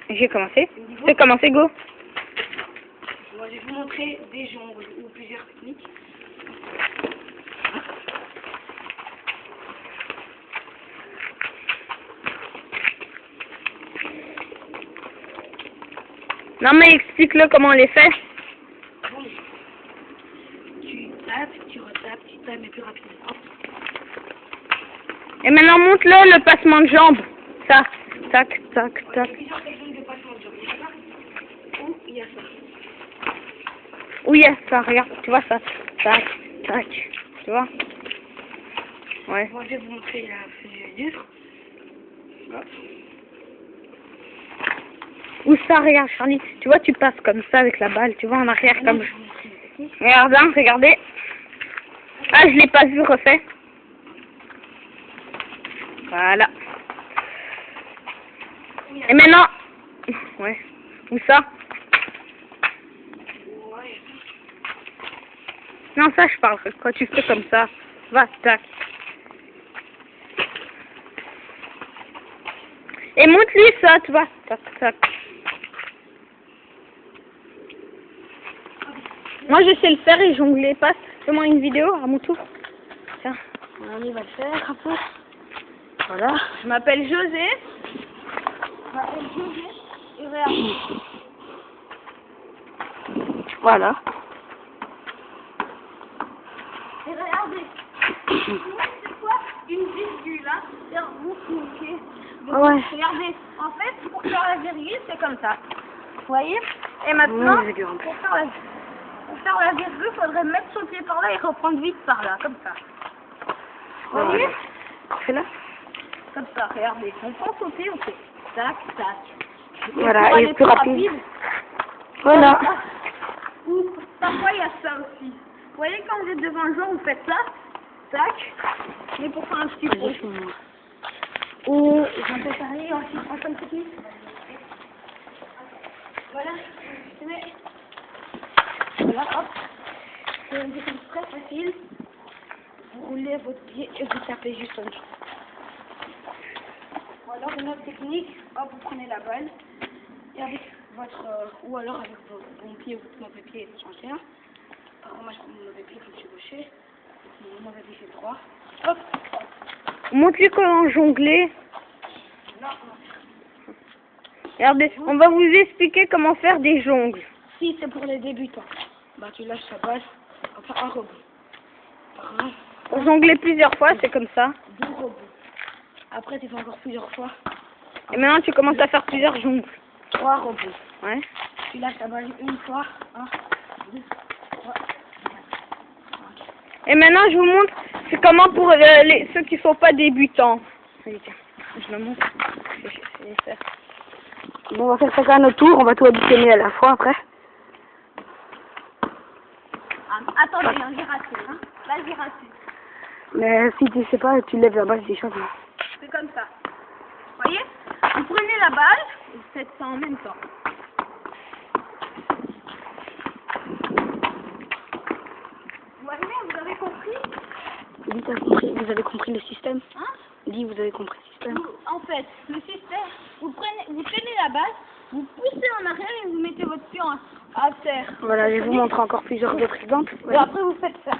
J'ai commencé. J'ai commencé, go. Moi, je vais vous montrer des jongles ou plusieurs techniques. Non, mais explique-le comment on les fait. Bon, tu tapes, tu retapes, tu tapes, mais plus rapidement. Hop. Et maintenant, montre-le le passement de jambes. Ça. Tac, tac, Il y a tac. plusieurs techniques de passement de jambes. Il y a ça ou il y a ça. Oui, ça, regarde. Tu vois ça. Tac, tac. Tu vois? Ouais. Moi, je vais vous montrer la procédure. Hop. Ou ça, regarde, Charlie. Tu vois, tu passes comme ça avec la balle. Tu vois, en arrière, Maintenant, comme... je vais vous montrer une technique. Regarde, hein, regardez. Ah, je l'ai pas vu refait. Voilà. Et maintenant... Ouais. Où ça? Ouais. Non, ça, je parle. Quand tu fais comme ça. Va, tac. Et montre-lui ça, tu vois. Tac, tac. Moi, je sais le faire et jongler. Passe. Fais-moi une vidéo à mon tour. Tiens. On va le faire un peu. Voilà. Je m'appelle José. Et regarde. Voilà. Et regardez. C'est quoi une virgule, hein? C'est-à-dire, vous cliquez. Ouais. Regardez. En fait, pour faire la virgule, c'est comme ça. Vous voyez? Et maintenant, Ouais, pour faire la virgule, il faudrait mettre son pied par là et reprendre vite par là, comme ça. Vous voyez? Fais-la. Comme ça, regardez. On prend son pied, on fait tac, tac. Voilà, pour et aller plus rapide. Voilà. Voilà. Ou parfois, il y a ça aussi. Vous voyez, quand vous êtes devant le joueur, vous faites ça, tac. Mais pour faire un petit peu. Ou, j'en peux parler aussi, prends comme petit. Voilà, tu mets. Voilà, hop. C'est une technique très facile. Vous roulez votre pied et vous tapez juste en dessous. Ou alors une autre technique, hop, vous prenez la balle et avec votre, ou alors avec votre bon pied ou votre mauvais pied, ça change rien. Par contre, moi je prends mon mauvais pied comme je suis gaucher, mon mauvais pied c'est droit. Hop, hop. Montre-lui comment jongler. Non, non. Regardez, on va vous expliquer comment faire des jongles. Si c'est pour les débutants, bah tu lâches ta balle, enfin un rebond. Par un, Pour jongler plusieurs fois, c'est comme ça. 2 rebonds. Après tu fais encore plusieurs fois, Et maintenant tu commences à faire plusieurs jongles. 3 rebonds. Ouais. Tu lâches ta balle une fois, 1, 2, 3. Et maintenant je vous montre c'est comment pour ceux qui sont pas débutants. Allez, tiens, je le montre. Je vais essayer de faire. Bon, on va faire chacun à notre tour, on va tout additionner à la fois après. Ah, attendez, j'ai raté. Hein. Là j'ai raté. Mais si tu sais pas, tu lèves la balle, c'est chaud. C'est comme ça. Vous voyez? Vous prenez la balle et vous faites ça en même temps. Vous voyez, vous avez compris? Dis, t'as compris, vous avez compris le système? Hein? Dis, vous avez compris le système? En fait, le système, vous tenez la balle, vous poussez en arrière et vous mettez votre pied à terre. Voilà, je vais vous montrer encore plusieurs autres exemples. Et après vous faites ça.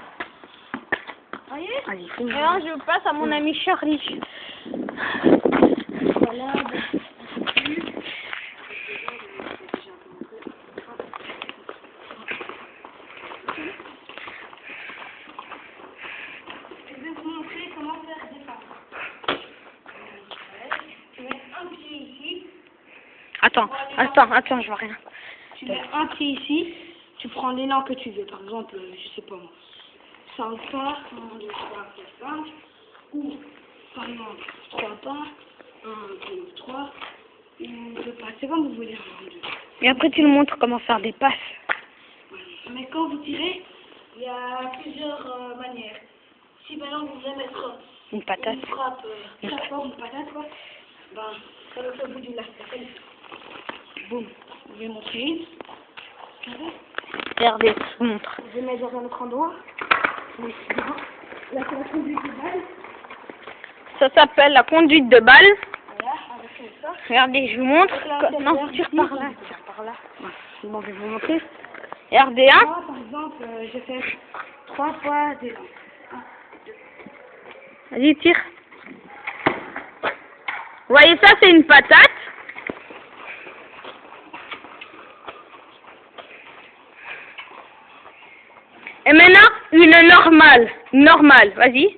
Vous voyez? Vas-y, Et finis. là, je passe à mon ami Charlie. Voilà, Je vais vous montrer comment faire des pas. Tu mets un pied ici. Attends, je vois rien. tu mets un pied ici, tu prends l'élan que tu veux. Par exemple, je sais pas moi, 5 pas, 1, 2, 3, 4, 5. Ou, par exemple, 3 pas, 1, 2, 3, ou 2 pas. C'est comme vous voulez. Et après, tu nous montres comment faire des passes. Mais quand vous tirez, il y a plusieurs manières. Si maintenant vous voulez mettre Une patate. une frappe très fort, une patate, quoi, ben, ça le fait au bout du lac. Boum. Je vais montrer une. Regardez, je vous montre. Je vais mettre dans un autre endroit. Là, c'est la conduite de balle. Ça s'appelle la conduite de balle. Voilà, avec Regardez, je vous montre. Non, tire par là. Ouais. Bon, je vais vous montrer. Regardez, hein. Moi, par exemple, j'ai fait 3 fois des langues. Vas-y, tire. Vous voyez ça, c'est une patate. Et maintenant, une normale. Normale, vas-y.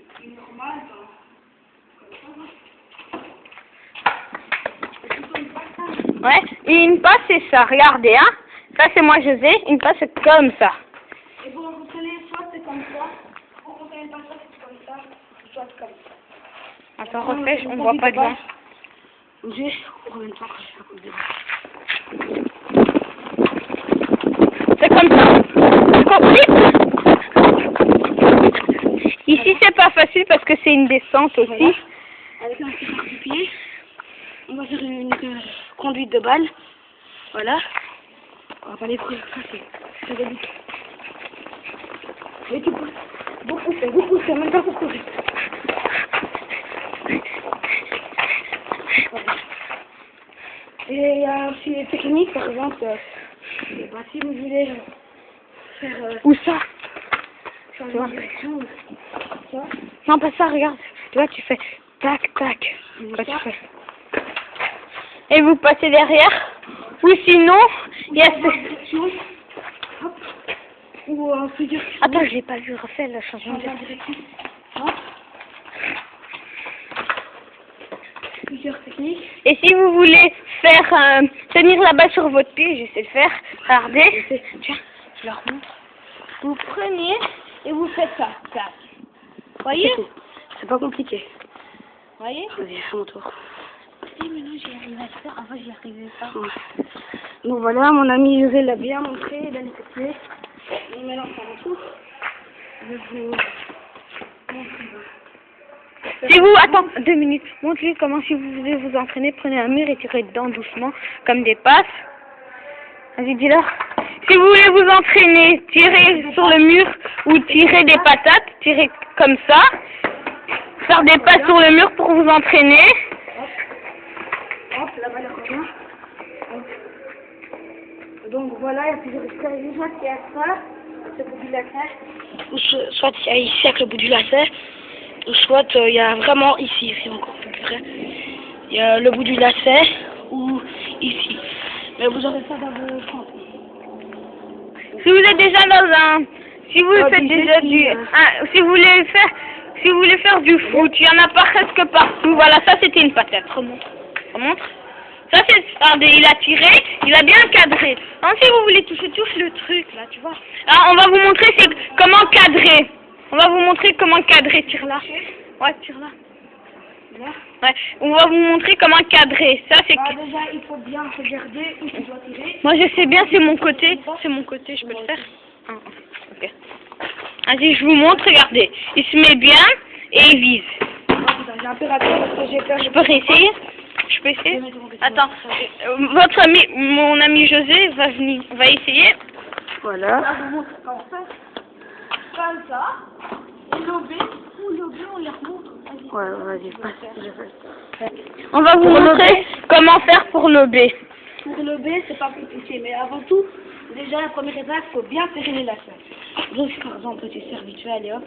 Ouais, et une passe, c'est ça. Regardez, hein. Ça, c'est moi, José. Une passe, c'est comme ça. Et vous prenez soit c'est comme ça, vous prenez pas ça, c'est comme ça, soit comme ça. Attends, refais, on voit pas de loin. J'ai combien de temps que je fais comme des C'est comme ça. Ici, c'est pas facile parce que c'est une descente aussi. Voilà. Avec un petit du pied, on va faire une conduite de balle. Voilà. On va pas les courir, ça c'est délicat. Et tu pousses, vous poussez, même pas pour courir. Voilà. Et il y a aussi des techniques, par exemple, bah, si vous voulez faire Où ça? changer de direction, ça, Non, pas ça, regarde. Là, tu fais tac, tac. Là, tu fais. Et vous passez derrière. Ou sinon, il y a ce... hop, ou en figure. Attends, je l'ai pas vu. Refais le changement de direction. Hop. Plusieurs techniques. Et si vous voulez faire tenir la balle sur votre pied, je sais le faire. Regardez. Tiens, je leur montre. Vous prenez et vous faites ça. Ça. Voyez? C'est pas compliqué. Voyez? Vas-y, à mon tour. Si, maintenant j'y arrive à le faire. Avant, j'y arrivais pas. Ouais. Donc voilà, mon ami José l'a bien montré, il a expliqué. Et maintenant, c'est à mon tour. Je vous montre. Si vous, attends, 2 minutes. Montrez comment si vous voulez vous entraîner, prenez un mur et tirez dedans doucement, comme des passes. Vas-y, dis-leur. Si vous voulez vous entraîner, tirez sur le mur ou tirez des patates, tirez comme ça. Faire des passes sur le mur pour vous entraîner. Hop, la balle revient. Donc voilà, il y a plusieurs escaliers. Soit il y a ça, le bout du lacet, ou soit il y a ici avec le bout du lacet, ou soit il y a vraiment ici, c'est encore plus près. Il y a le bout du lacet, ou ici. Mais vous aurez ça dans vos crampons. Si vous êtes déjà dans un... Si vous faites déjà du... si vous voulez faire du foot, il y en a pas presque partout. Voilà, ça c'était une patate. Remonte. Remonte. Ça c'est... Regardez, il a tiré, il a bien cadré. Hein, si vous voulez touche le truc, là, tu vois. Alors, on va vous montrer comment cadrer. On va vous montrer comment cadrer. Tire là. Ouais, tire là. Là. Ouais, on va vous montrer comment cadrer. Ça c'est... Déjà, il faut bien regarder où tu dois tirer. Moi je sais bien, c'est mon côté. C'est mon côté, je peux le faire. Ah, ok. Vas-y, je vous montre, regardez. Il se met bien et il vise. J'ai un peu raté parce que j'ai peur. Je peux réessayer? Je peux essayer? Attends, votre ami, mon ami José va venir, va essayer. Voilà. Là, je vous montre comment faire. Comme ça. Et l'obé, on les remonte. Ouais, vas-y, passe. On va vous montrer comment faire pour l'obé. Pour l'obé, c'est pas compliqué, mais avant tout, déjà, la première étape, il faut bien serrer les lacets. Donc, par exemple, tu serres vite fait, allez hop.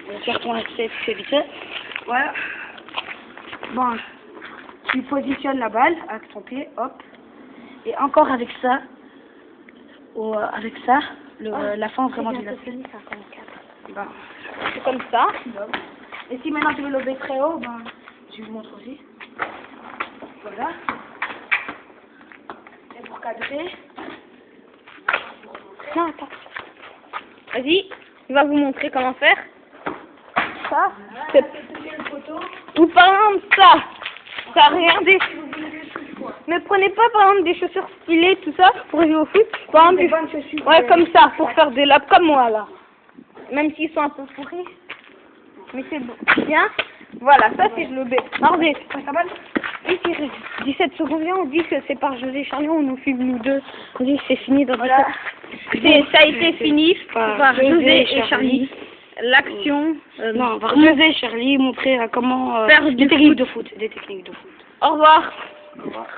On va faire ton lacet, tu fais vite fait. Voilà. Bon, tu positionnes la balle avec ton pied, hop. Et encore avec ça, la fin vraiment du lacet. Ben, C'est comme ça. et si maintenant tu veux l'obé très haut, ben, je vous montre aussi. Voilà. Et pour cadrer, Non, attends. Vas-y, il va vous montrer comment faire. Ça, c'est... Ou par exemple ça. Ça, regardez. Mais prenez pas par exemple des chaussures stylées, tout ça, pour jouer au foot. Par exemple, ouais, comme ça, pour faire des laps, comme moi là. Même s'ils sont un peu pourris. Mais c'est bon. Bien. Voilà, ça c'est le B. Regardez. 17 secondes, on dit que c'est par José Charlion, on nous filme nous deux. On dit que c'est fini dans voilà. Ça a été fini par José et Charlie. L'action. Non, par José et Charlie montrer comment faire des techniques de foot. Des techniques de foot. Au revoir. Au revoir.